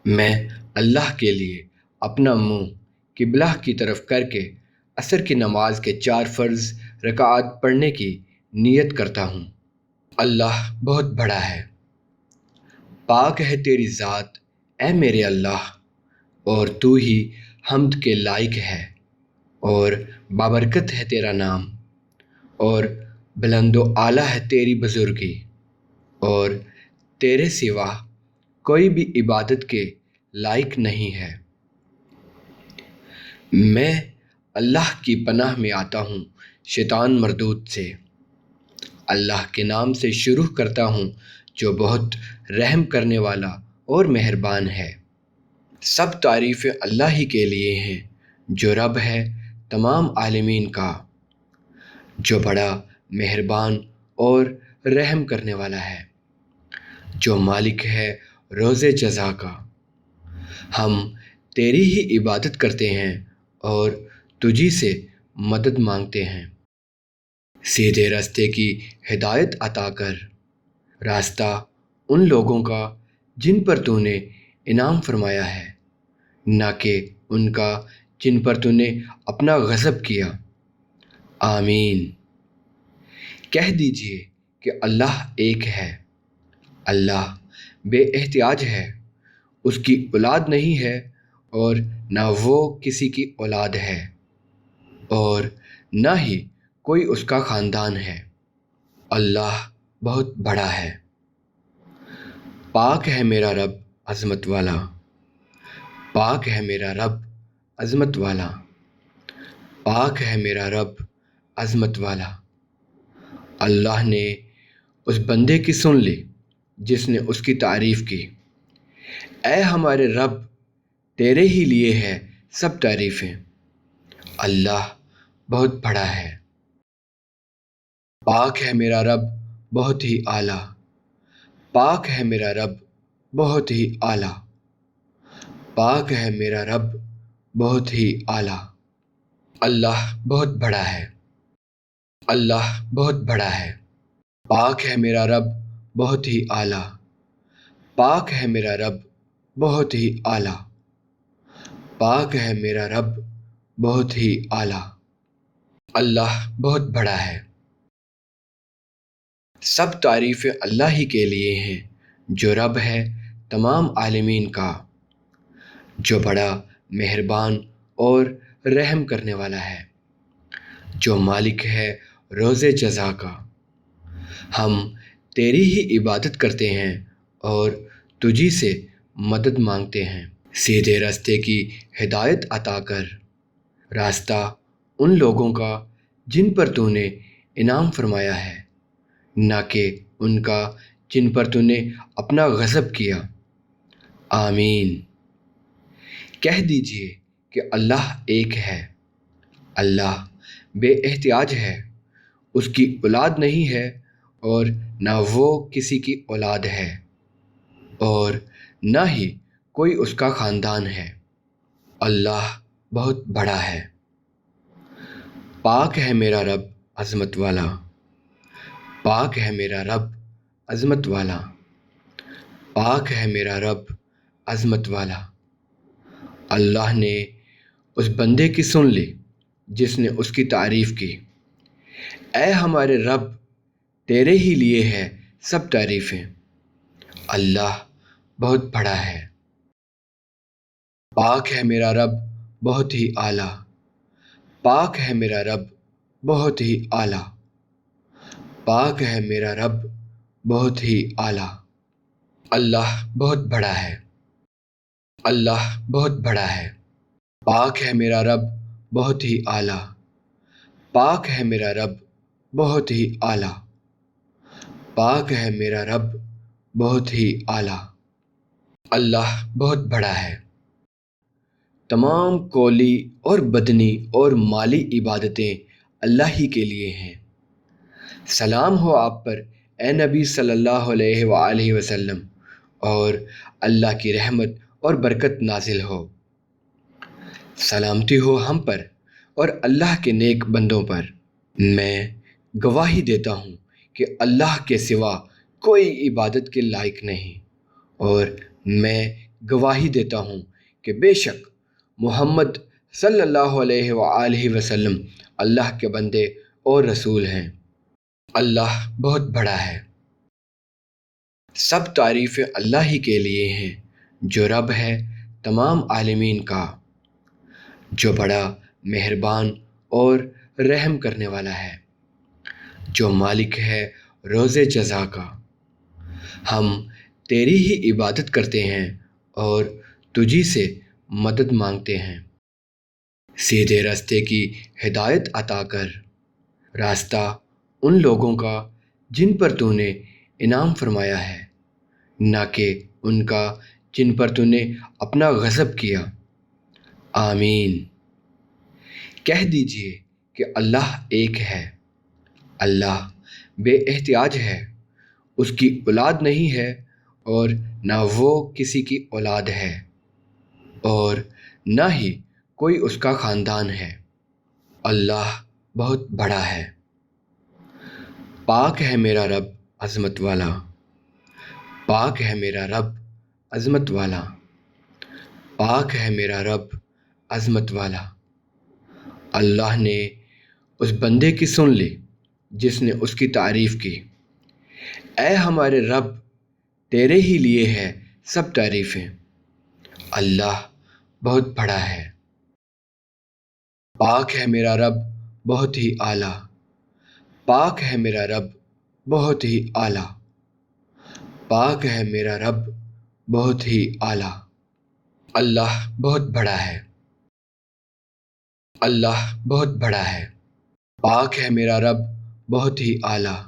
میں اللہ کے لیے اپنا منہ قبلہ کی طرف کر کے عصر کی نماز کے 4 فرض رکعات پڑھنے کی نیت کرتا ہوں۔ اللہ بہت بڑا ہے، پاک ہے تیری ذات اے میرے اللہ، اور تو ہی حمد کے لائق ہے، اور بابرکت ہے تیرا نام، اور بلند و اعلیٰ ہے تیری بزرگی، اور تیرے سوا کوئی بھی عبادت کے لائق نہیں ہے۔ میں اللہ کی پناہ میں آتا ہوں شیطان مردود سے۔ اللہ کے نام سے شروع کرتا ہوں جو بہت رحم کرنے والا اور مہربان ہے۔ سب تعریفیں اللہ ہی کے لیے ہیں جو رب ہے تمام عالمین کا، جو بڑا مہربان اور رحم کرنے والا ہے، جو مالک ہے روز جزا کا۔ ہم تیری ہی عبادت کرتے ہیں اور تجھی سے مدد مانگتے ہیں۔ سیدھے راستے کی ہدایت عطا کر، راستہ ان لوگوں کا جن پر تو نے انعام فرمایا ہے، نہ کہ ان کا جن پر تو نے اپنا غضب کیا۔ آمین۔ کہہ دیجئے کہ اللہ ایک ہے، اللہ بے احتیاج ہے، اس کی اولاد نہیں ہے اور نہ وہ کسی کی اولاد ہے، اور نہ ہی کوئی اس کا خاندان ہے۔ اللہ بہت بڑا ہے، پاک ہے میرا رب عظمت والا، پاک ہے میرا رب عظمت والا، پاک ہے میرا رب عظمت والا۔ اللہ نے اس بندے کی سن لی جس نے اس کی تعریف کی۔ اے ہمارے رب، تیرے ہی لیے ہے سب تعریفیں۔ اللہ بہت بڑا ہے، پاک ہے میرا رب بہت ہی اعلیٰ، پاک ہے میرا رب بہت ہی اعلیٰ، پاک ہے میرا رب بہت ہی اعلیٰ۔ اللہ بہت بڑا ہے، اللہ بہت بڑا ہے، پاک ہے میرا رب بہت ہی اعلیٰ، پاک ہے میرا رب بہت ہی اعلیٰ، پاک ہے میرا رب بہت ہی اعلیٰ۔ اللہ بہت بڑا ہے، سب تعریفیں اللہ ہی کے لیے ہیں جو رب ہے تمام عالمین کا، جو بڑا مہربان اور رحم کرنے والا ہے، جو مالک ہے روز جزا کا۔ ہم تیری ہی عبادت کرتے ہیں اور تجھی سے مدد مانگتے ہیں۔ سیدھے راستے کی ہدایت عطا کر، راستہ ان لوگوں کا جن پر تو نے انعام فرمایا ہے، نہ کہ ان کا جن پر تو نے اپنا غضب کیا۔ آمین۔ کہہ دیجئے کہ اللہ ایک ہے، اللہ بے احتیاج ہے، اس کی اولاد نہیں ہے اور نہ وہ کسی کی اولاد ہے، اور نہ ہی کوئی اس کا خاندان ہے۔ اللہ بہت بڑا ہے، پاک ہے میرا رب عظمت والا، پاک ہے میرا رب عظمت والا، پاک ہے میرا رب عظمت والا۔ اللہ نے اس بندے کی سن لی جس نے اس کی تعریف کی۔ اے ہمارے رب، تیرے ہی لیے ہے سب تعریفیں۔ اللہ بہت بڑا ہے، پاک ہے میرا رب بہت ہی اعلیٰ، پاک ہے میرا رب بہت ہی اعلیٰ، پاک ہے میرا رب بہت ہی اعلیٰ۔ اللہ بہت بڑا ہے، اللہ بہت بڑا ہے، پاک ہے میرا رب بہت ہی اعلیٰ، پاک ہے میرا رب بہت ہی اعلیٰ، پاک ہے میرا رب بہت ہی اعلیٰ۔ اللہ بہت بڑا ہے، تمام قولی اور بدنی اور مالی عبادتیں اللہ ہی کے لیے ہیں۔ سلام ہو آپ پر اے نبی صلی اللہ علیہ وآلہ وسلم، اور اللہ کی رحمت اور برکت نازل ہو۔ سلامتی ہو ہم پر اور اللہ کے نیک بندوں پر۔ میں گواہی دیتا ہوں کہ اللہ کے سوا کوئی عبادت کے لائق نہیں، اور میں گواہی دیتا ہوں کہ بے شک محمد صلی اللہ علیہ وآلہ وسلم اللہ کے بندے اور رسول ہیں۔ اللہ بہت بڑا ہے۔ سب تعریفیں اللہ ہی کے لیے ہیں جو رب ہے تمام عالمین کا، جو بڑا مہربان اور رحم کرنے والا ہے، جو مالک ہے روز جزا کا۔ ہم تیری ہی عبادت کرتے ہیں اور تجھی سے مدد مانگتے ہیں۔ سیدھے راستے کی ہدایت عطا کر، راستہ ان لوگوں کا جن پر تو نے انعام فرمایا ہے، نہ کہ ان کا جن پر تو نے اپنا غضب کیا۔ آمین۔ کہہ دیجئے کہ اللہ ایک ہے۔ اللہ بے احتیاج ہے، اس کی اولاد نہیں ہے اور نہ وہ کسی کی اولاد ہے، اور نہ ہی کوئی اس کا خاندان ہے۔ اللہ بہت بڑا ہے۔ پاک ہے میرا رب عظمت والا، پاک ہے میرا رب عظمت والا، پاک ہے میرا رب عظمت والا۔ اللہ نے اس بندے کی سن لی جس نے اس کی تعریف کی۔ اے ہمارے رب، تیرے ہی لیے ہے سب تعریفیں۔ اللہ بہت بڑا ہے۔ پاک ہے میرا رب بہت ہی اعلیٰ، پاک ہے میرا رب بہت ہی اعلیٰ، پاک ہے میرا رب بہت ہی اعلیٰ۔ اللہ بہت بڑا ہے۔ اللہ بہت بڑا ہے۔ پاک ہے میرا رب بہت ہی اعلیٰ،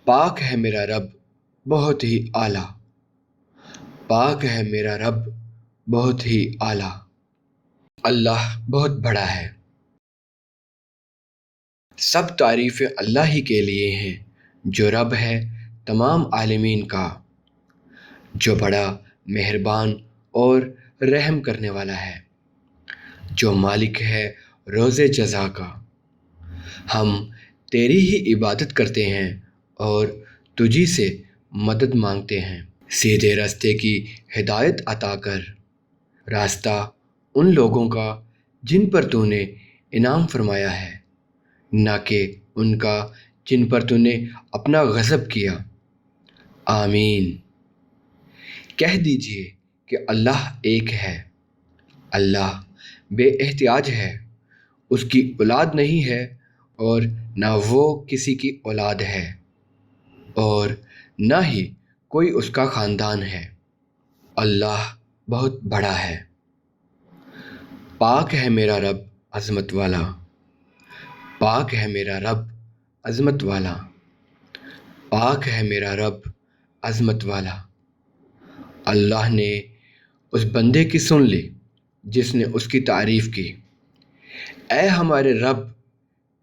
پاک ہے میرا رب بہت ہی اعلیٰ، پاک ہے میرا رب بہت ہی اعلیٰ۔ اللہ بہت بڑا ہے۔ سب تعریفیں اللہ ہی کے لیے ہیں جو رب ہے تمام عالمین کا، جو بڑا مہربان اور رحم کرنے والا ہے، جو مالک ہے روز جزا کا۔ ہم تیری ہی عبادت کرتے ہیں اور تجھی سے مدد مانگتے ہیں۔ سیدھے راستے کی ہدایت عطا کر، راستہ ان لوگوں کا جن پر تو نے انعام فرمایا ہے، نہ کہ ان کا جن پر تو نے اپنا غضب کیا۔ آمین۔ کہہ دیجئے کہ اللہ ایک ہے۔ اللہ بے احتیاج ہے، اس کی اولاد نہیں ہے اور نہ وہ کسی کی اولاد ہے، اور نہ ہی کوئی اس کا خاندان ہے۔ اللہ بہت بڑا ہے۔ پاک ہے میرا رب عظمت والا، پاک ہے میرا رب عظمت والا، پاک ہے میرا رب عظمت والا۔ اللہ نے اس بندے کی سن لی جس نے اس کی تعریف کی۔ اے ہمارے رب،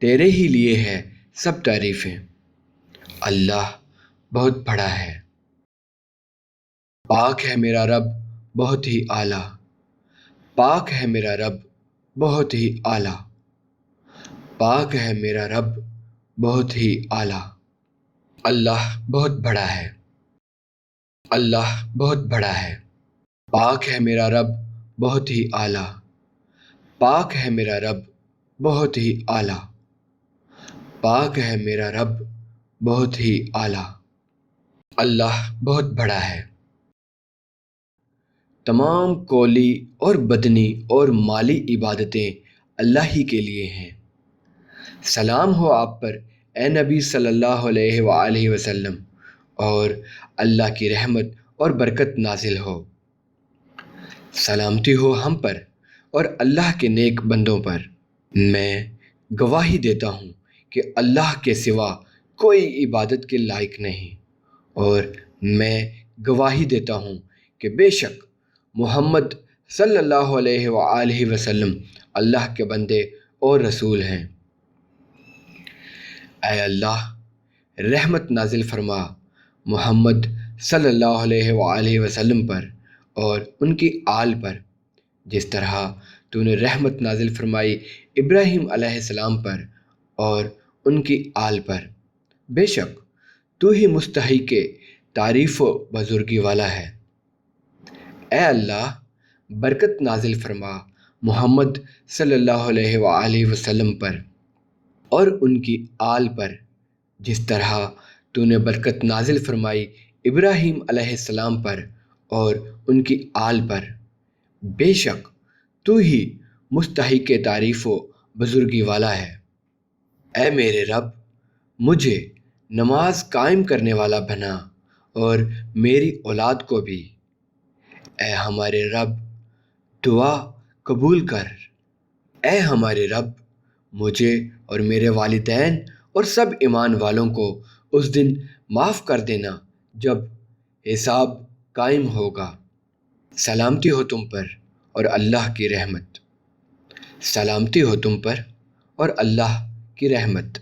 تیرے ہی لیے ہے سب تعریفیں۔ اللہ بہت بڑا ہے۔ پاک ہے میرا رب بہت ہی اعلیٰ، پاک ہے میرا رب بہت ہی اعلیٰ، پاک ہے میرا رب بہت ہی اعلیٰ۔ اللہ بہت بڑا ہے۔ اللہ بہت بڑا ہے۔ پاک ہے میرا رب بہت ہی اعلیٰ، پاک ہے میرا رب بہت ہی اعلیٰ، پاک ہے میرا رب بہت ہی اعلیٰ۔ اللہ بہت بڑا ہے۔ تمام قولی اور بدنی اور مالی عبادتیں اللہ ہی کے لیے ہیں۔ سلام ہو آپ پر اے نبی صلی اللہ علیہ وآلہ وسلم، اور اللہ کی رحمت اور برکت نازل ہو۔ سلامتی ہو ہم پر اور اللہ کے نیک بندوں پر۔ میں گواہی دیتا ہوں کہ اللہ کے سوا کوئی عبادت کے لائق نہیں، اور میں گواہی دیتا ہوں کہ بے شک محمد صلی اللہ علیہ وآلہ وسلم اللہ کے بندے اور رسول ہیں۔ اے اللہ، رحمت نازل فرما محمد صلی اللہ علیہ وآلہ وسلم پر اور ان کی آل پر، جس طرح تو نے رحمت نازل فرمائی ابراہیم علیہ السلام پر اور ان کی آل پر۔ بے شک تو ہی مستحق تعریف و بزرگی والا ہے۔ اے اللہ برکت نازل فرما محمد صلی اللہ علیہ وآلہ وسلم پر اور ان کی آل پر، جس طرح تو نے برکت نازل فرمائی ابراہیم علیہ السلام پر اور ان کی آل پر۔ بے شک تو ہی مستحق تعریف و بزرگی والا ہے۔ اے میرے رب مجھے نماز قائم کرنے والا بنا اور میری اولاد کو بھی۔ اے ہمارے رب دعا قبول کر۔ اے ہمارے رب مجھے اور میرے والدین اور سب ایمان والوں کو اس دن معاف کر دینا جب حساب قائم ہوگا۔ سلامتی ہو تم پر اور اللہ کی رحمت۔ سلامتی ہو تم پر اور اللہ کی رحمت۔